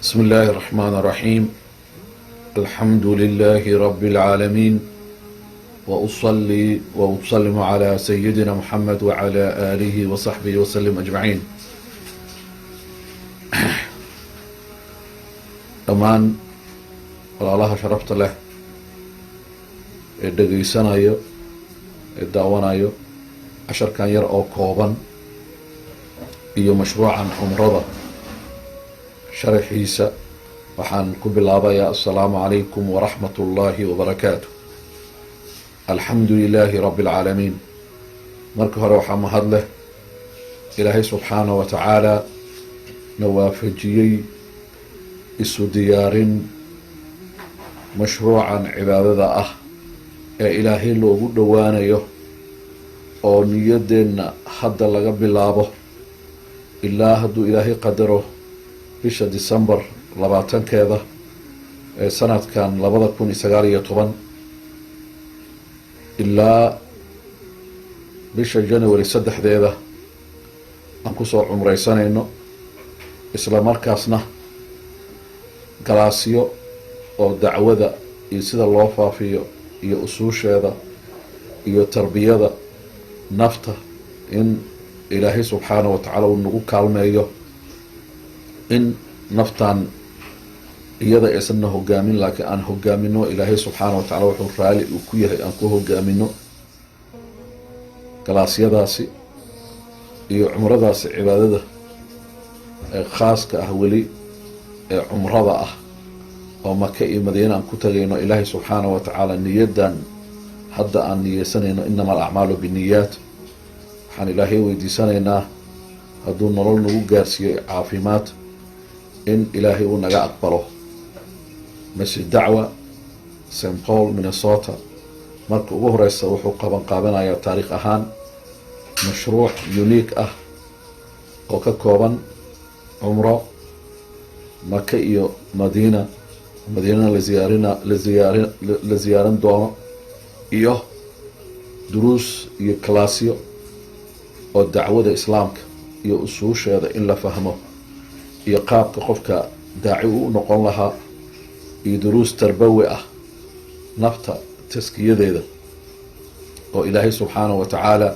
بسم الله الرحمن الرحيم. الحمد لله رب العالمين، وأصلي وأسلم على سيدنا محمد وعلى آله وصحبه وسلم أجمعين. dhammaan walaalaha sharafta leh ee dhegaysanayo ee daawanayo casharkan yar oo kooban iyo mashruucan cumrada sharaxiisa waxaan ku bilaabayaa assalaamu calaykum waraxmat ullaahi wabarakaatu. alxamdu lilaahi rabbi alcaalamiin. marka hore waxaa mahad leh ilaahay subxaana wa tacaala na waafajiyey isu diyaarin mashruucan cibaadada ah ee ilaahay loogu dhowaanayo oo niyadeenna hadda laga bilaabo ilaa hadduu ilaahay qadaro bisha December 20 ee sanadkan 2019 ilaa bisha January 3 aan kusoo cumraysanayno, isla markaasna galaasyo oo dacwada iyo sida loo faafiyo iyo usuusheeda iyo tarbiyada nafta in ilaahay subxaana wa tacaala uu nagu kaalmeeyo in naftan iyada aysanna hogaamin laakiin aan hogaamino. ilaahay subxaana wa tacaala wuxuu raali uu ku yahay aan ku hogaamino galaasyadaasi iyo cumradaasi cibaadada ee khaaska ah weli ee cumrada ah oo Maka iyo Madiina aan ku tagayno. ilaahay subxaana wa tacaala niyadan hadda aan niyeysanayno inama alacmaalu binniyaat, waxaan ilaahay weydiisanaynaa hadduu nolol nagu gaarsiiyo caafimaad in ilaahay uu naga aqbalo. masjid dacwa St. Paul Minnesota marka ugu horeysa wuxuu qaabanayaa taariikh ahaan mashruuc unique ah oo ka kooban cumro Maka iyo Madiina la ziyaarin doono iyo duruus iyo kalaasyo oo dacwada islaamka iyo usuusheeda in la fahmo iyo qaabka qofka daaci u noqon lahaa iyo duruus tarbawi ah nafta taskiyadeeda oo ilaahay subxaana wa tacaala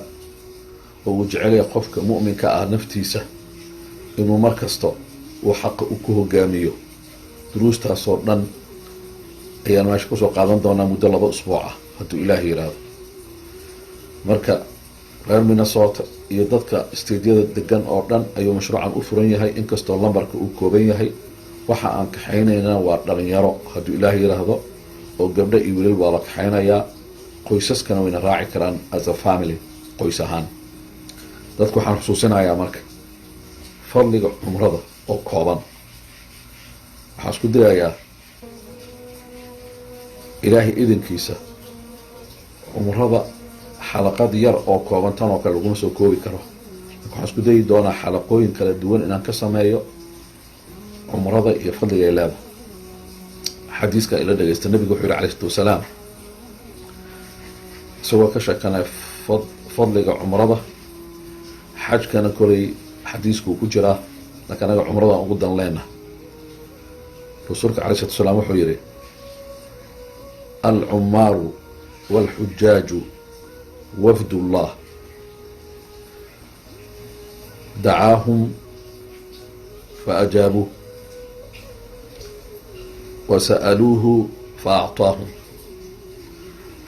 oo uu jecelaya qofka mu'minka ah naftiisa inuu mar kasta uu xaqa u ku hogaamiyo. duruustaasoo dhan ayaan meesha kusoo qaadan doonaa muddo 2 usbuuc ah hadduu ilaahay yiraahdo. marka reer Minnesota iyo dadka isteedyada degan oo dhan ayuu mashruucan u furan yahay, inkastoo lambarka uu kooban yahay. waxa aan kaxaynaynaa waa dhalinyaro hadduu ilaahay yiraahdo oo gabdho iyo wiilal baa la kaxaynayaa. qoysaskana wayna raaci karaan as a family, qoys ahaan. dadku waxaan xusuusinayaa marka fadliga cumrada oo kooban. waxaan isku dayayaa ilaahay idinkiisa cumrada xalaqad yar oo kooban tan oo kale laguma soo koobi karo. waxaan isku dayi doonaa xalaqooyin kala duwan inaan ka sameeyo cumrada iyo fadliga ay leedahay. xadiiska ila dhageysta nabiga wuxuu yiri calayhi wasalaam isagoo ka sheekanaya fadliga cumrada. xajkana kolay xadiisku ku jiraa laakiin anaga cumrada ugu dan leenahay. rasuulka calayhi wasalaam wuxuu yiri al-ummaaru wal-xujaaju wafdullah dacaahum faajaabuuh wasa'aluuhu faactaahum.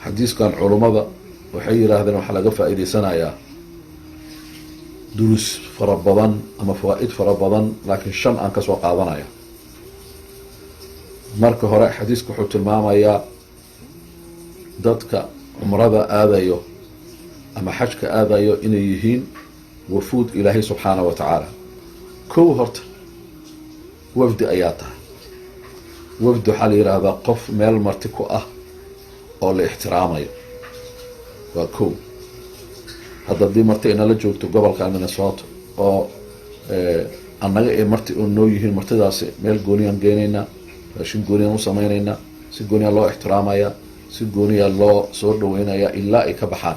xadiiskan culummada waxay yiraahdeen waxaa laga faa'iidaysanayaa duruus fara badan ama fawaa'id fara badan, laakiin 5 aan ka soo qaadanaya. marka hore xadiisku wuxuu tilmaamayaa dadka cumrada aadayo ama xajka aadayo inay yihiin wafuud ilaahay subxaana wa tacaala. kow horta wafdi ayaa tahay. wafdi waxaa la yidhaahdaa qof meel marti ku ah oo la ixtiraamayo. waa kow. hadda haddii marti inala joogto gobolka Minnesota oo annaga ay marti oo noo yihiin, martidaasi meel gooniyaan geynaynaa, raashin gooniyaan u samaynaynaa, si gooniyaa loo ixtiraamayaa, si gooniyaa loo soo dhaweynayaa ilaa ay ka baxaan.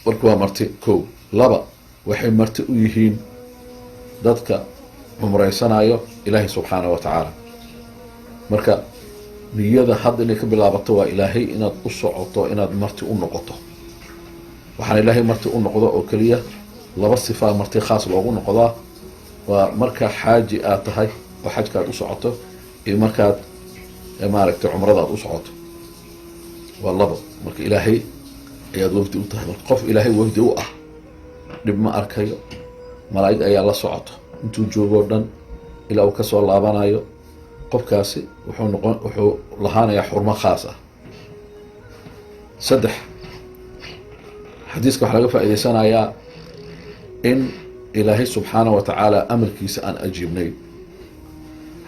marka waa marti kow. 2 waxay marti u yihiin dadka cumraysanayo ilaahay subxaana wa tacaala. marka niyada hadda inay ka bilaabato waa ilaahay inaad u socoto, inaad marti u noqoto. waxaan ilaahay marti u noqdo oo keliya laba sifaa marti khaas loogu noqdaa. waa marka xaaji aad tahay oo xajka aad u socoto, iyo markaad maaragtay cumrada aad u socoto. waa labo. marka ilaahay ayaad wafdi u tahay. marka qof ilaahay wafdi u ah dhib ma arkayo. malaa'ig ayaa la socoto intuu joogoo dhan ilaa uu kasoo laabanayo. qofkaasi wuxuu lahaanayaa xurmo khaas ah. 3, xadiiska waxaa laga faa'iidaysanayaa in ilaahay subxaana wa tacaala amarkiisa aan ajiibnay.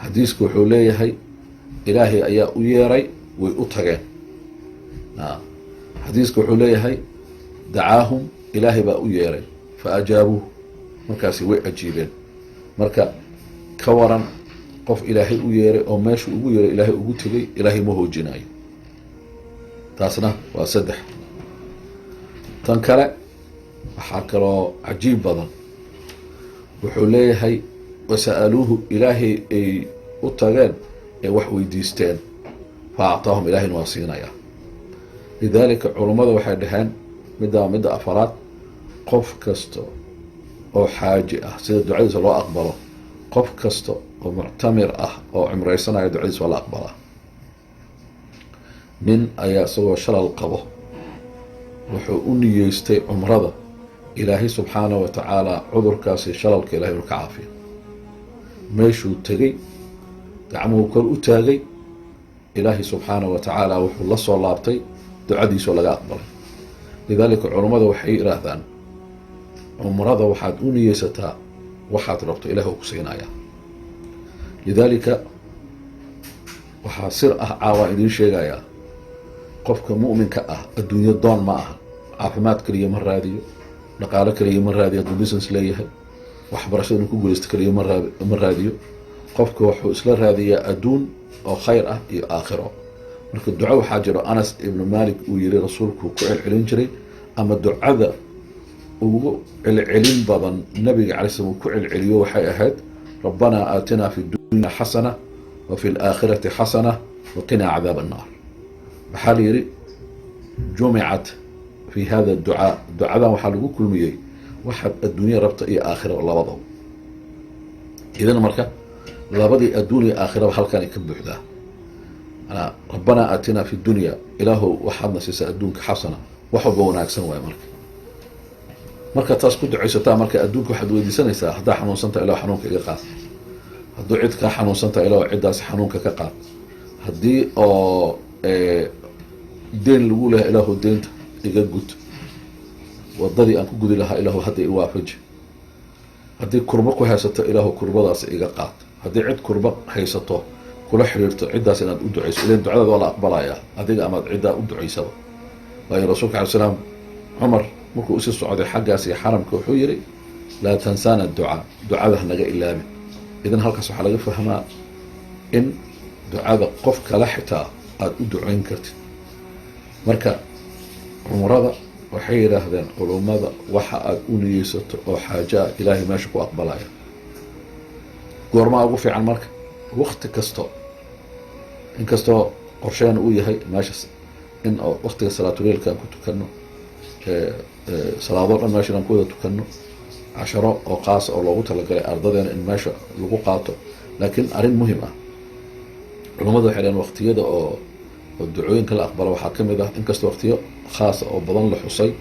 xadiisku wuxuu leeyahay ilaahay ayaa u yeeray, way u tageen. xadiisku wuxuu leeyahay dacaahum, ilaahay baa u yeeray fa ajaabuuh, markaasi way ajiibeen. marka ka waran qof ilaahay u yeeray oo meeshu ugu yeeray ilaahay ugu tegay, ilaahay ma hoojinayo. taasna waa 3. tan kale waxaa kaloo cajiib badan, wuxuu leeyahay wasa'aluuhu, ilaahay ay u tageen ee wax weydiisteen, fa actaahum, ilaahayna waa siinaya. lidaalika culummada waxay dhaheen midda 4, qof kasta oo xaaji ah sida ducadiisa loo aqbalo, qof kasta oo muctamir ah oo cumraysanaya ducadiisa waa la aqbalaa. nin ayaa isagoo shalal qabo wuxuu u niyeystay cumrada, ilaahay subxaana wa tacaala cudurkaasi shalalka ilahay inu ka caafiyo. meeshuu tegey, gacmuhu kor u taagay, ilaahay subxaana wa tacaala wuxuu la soo laabtay ducadiisoo laga aqbalay. lidaalika culummada waxay yidhaahdaan cumrada waxaad u niyeysataa waxaad rabto, ilaah uu ku siinayaa. lidaalika waxaa sir ah caawaa idiin sheegayaa, qofka mu'minka ah adduunyo doon ma aha. caafimaad keliya ma raadiyo, dhaqaalo keliya ma raadiyo, hadduu business leeyahay, waxbarashada inu ku guulaysto keliya ma raadiyo. qofka wuxuu isla raadiyaa adduun oo khayr ah iyo aakhiro. marka duco waxaa jiro Anas ibnu Malik uu yiri rasuulku ku celcelin jiray, ama ducada ugu celcelin badan nabiga calaih salaam uu ku celceliyo waxay ahayd rabbanaa aatinaa fi dunya xasana wa fi laakhirati xasana wa qinaa cadaab annaar. waxaa la yidhi jumicat fi hada ducaa, ducadan waxaa lagu kulmiyey waxaad adduunya rabta iyo aakhira labadaba. idan marka labadii adduun iyo aakhiraba halkanay ka buuxdaa. rabbanaa aatinaa fi dunya, ilaahow waxaadna siisaa adduunka xasana, wax walba wanaagsan waay. marka taas ku ducaysataa, marka adduunka waxaad weydiisanaysaa haddaa xanuunsantaa ilah xanuunka iga qaad, hadduu cid kaa xanuunsantaa ilah ciddaas xanuunka ka qaad, haddii oo deen lagu lehay ilaahu deenta iga gud, wadadii aan ku gudi lahaa ilaahu hadda iwaafaji, haddii kurbo ku haysato ilaahu kurbadaas iga qaad, haddii cid kurbo haysato kula xiriirto ciddaas inaad u ducayso, ilan ducadaada waa la aqbalayaa adiga amaad ciddaa u ducaysaba. waayo rasuulka alai salaam cumar markuu usii socday xaggaas iyo xaramka wuxuu yidhi laa tansaana ducaa, ducada hanaga ilaamin. idan halkaas waxaa laga fahmaa in ducada qof kale xitaa aada u ducayn kartid. marka cumrada waxay yidhaahdeen culummada waxa aada u niyeysato oo xaajo ah ilaahay meesha ku aqbalaya. goormaa ugu fiican marka? wakti kasto, inkastoo qorsheena uu yahay meeshaas in waktiga salaatuleilka aan ku tukano, salaadoo dhan meesha aan ku wada tukano, 10 oo qaas oo loogu talagalay ardadeena in meesha lagu qaato. laakiin arrin muhim ah, culummadu waxay dhaheen waktiyada oo ducooyinka la aqbalo waxaa ka mid ah, inkastoo waktiyo khaasa oo badan la xusay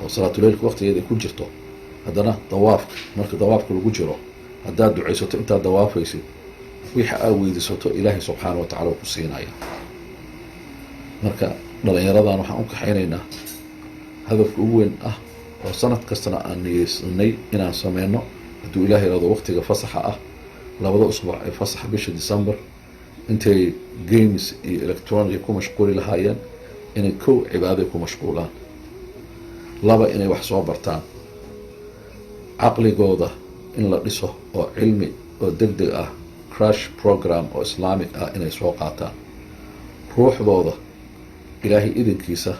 oo salaatuleilka waktigeeda ay ku jirto, haddana dawaafka, marka dawaafka lagu jiro haddaad ducaysato intaad dawaafaysid wixii aa weydiisato ilaahay subxaana wa tacala ku siinaya. marka dhalinyaradan waxaan u kaxaynaynaa hadafka ugu weyn ah oo sanad kastana aan niyeysanay inaan sameyno, hadduu ilahay irado waktiga fasaxa ah, 2 usbuuc ee fasaxa bisha December, intay games iyo electronic ku mashquuli lahaayeen inay kow cibaado ku mashquulaan, 2 inay wax soo bartaan, caqligooda in la dhiso oo cilmi oo degdeg ah, crash program oo islaamic ah inay soo qaataan, ruuxdooda ilaahay idinkiisa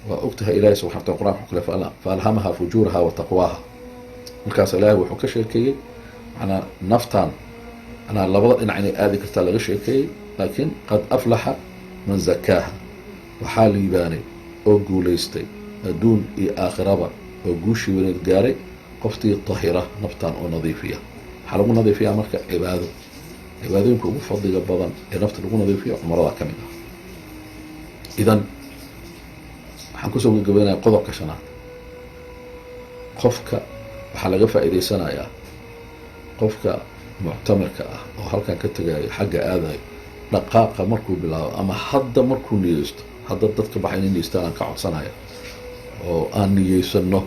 waa ogtahay ilaahay subxana wataala qur-aanka ku kale fa alhamaha fujuuraha wa taqwaaha. markaas ilaahay wuxuu ka sheekeeyey macnaa naftaan anaa labada dhinac inay aadi kartaa laga sheekeeyey, laakiin qad aflaxa man zakaaha, waxaa liibaanay oo guulaystay adduun iyo aakhiraba oo guushii weyneed gaaray qoftii tahira naftaan oo nadiifiya. waxaa lagu nadiifiyaa marka cibaadooyinka ugu fadliga badan ee nafta lagu nadiifiyo cumrada ka mid ah. idan waxaan kusoo gabagabaynayaa qodobka shanaad. qofka waxaa laga faa'iidaysanayaa qofka muctamirka ah oo halkan ka tegayo xagga aadayo dhaqaaqa markuu bilaabo ama hadda markuu niyeysto, hadda dadka baxay inay niyeystaan aan ka codsanaya oo aan niyeysano.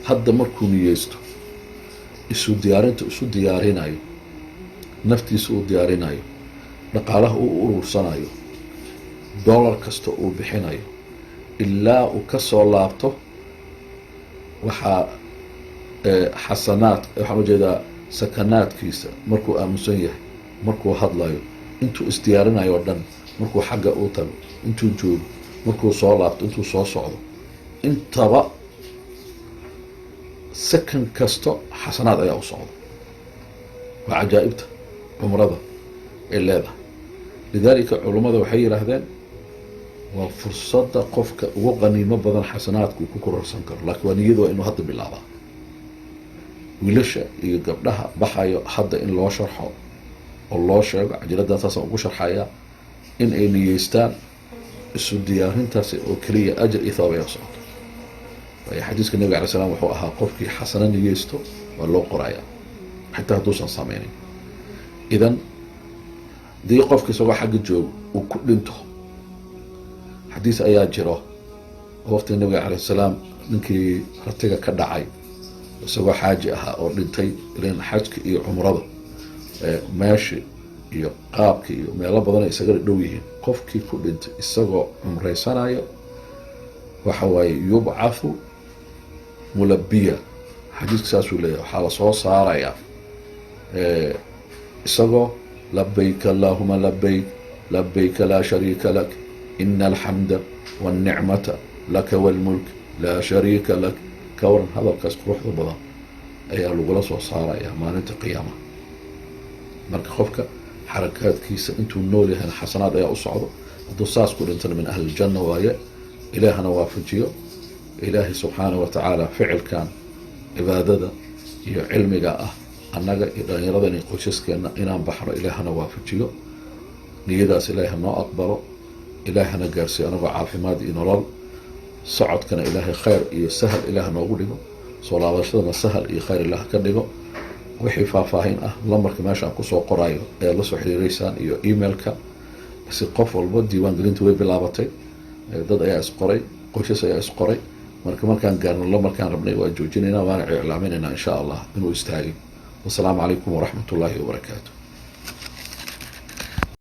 hadda markuu niyeysto isu diyaarinayo, naftiisa uu diyaarinayo, dhaqaalaha uu urursanayo, dollar kasta uu bixinayo, ilaa uu ka soo laabto waxaa xasanaad, waxaan ujeedaa sakanaadkiisa markuu aamusan yahay, markuu hadlayo, intuu isdiyaarinayo o dhan, markuu xagga uu tago, intuu joogo, markuu soo laabto, intuu soo socdo, intaba sakan kasto xasanaad ayaa u socda. waa cajaa'ibta cumrada ay leedahay. lidaalika culummada waxay yidhaahdeen waa fursadda qofka ugu qaniimo badan xasanaadka uu ku kororsan karo, laakiin waa niyadu waa inuu hadda bilaabaa. wiilasha iyo gabdhaha baxayo hadda in loo sharxo oo loo sheego, cajiladan saasaan ugu sharxayaa, in ay niyeystaan isu diyaarintaasi oo keliya ajar iyo thawaab ayaa socdo. waayo xadiiska nabiga alay slam wuxuu ahaa qofkii xasano niyeysto waa loo qorayaa xitaa hadduusan samaynin. idan dii qofka isagoo xagga joogo uu ku dhinto, xadiis ayaa jiro oo waqtiga nabiga alay salaam ninkii ratiga ka dhacay isagoo xaaji ahaa oo dhintay. ilan xajka iyo cumrada meeshi iyo qaabka iyo meelo badan ay isaga dhow yihiin. qofkii ku dhintay isagoo cumraysanayo waxa waaye yubcathu mulabiya, xadiiska saasuu leeyahay, waxaa lasoo saarayaa isagoo labayk allahuma labayk labayka laa shariika lak ina alxamda wاlnicmata laka wاlmulk laa shariika lak. ka waran hadalkaas quruxda badan ayaa lagula soo saarayaa maalinta qiyaamaha. marka qofka xarakaadkiisa intuu nool yahayna xasanaad ayaa u socdo. hadduu saas ku dhintana min ahli ljanna waaye. ilaahana waafajiyo. ilaahay subxaanah wa tacaala ficilkan cibaadada iyo cilmiga ah annaga iyo dhallinyaradan iyo qoysaskeenna inaan baxno ilaahana waafajiyo. niyadaas ilaahay noo aqbalo, ilaahana gaarsiiyo anagoo caafimaad iyo nolol. socodkana ilaahay khayr iyo sahal ilaah noogu dhigo. soo laabashadana sahal iyo khayr ilaah ka dhigo. wixii faahfaahin ah lambarka meesha aan kusoo qorayo ee la soo xiriireysaan iyo emailka. si qof walba diiwaangelinta way bilaabatay, dad ayaa isqoray, qoysas ayaa isqoray. markaan gaarno lamarkaan rabnay waa joojinaynaa, waana iclaaminaynaa insha allah inuu istaagay. wasalaamu calaykum waraxmat ullaahi wabarakaatu.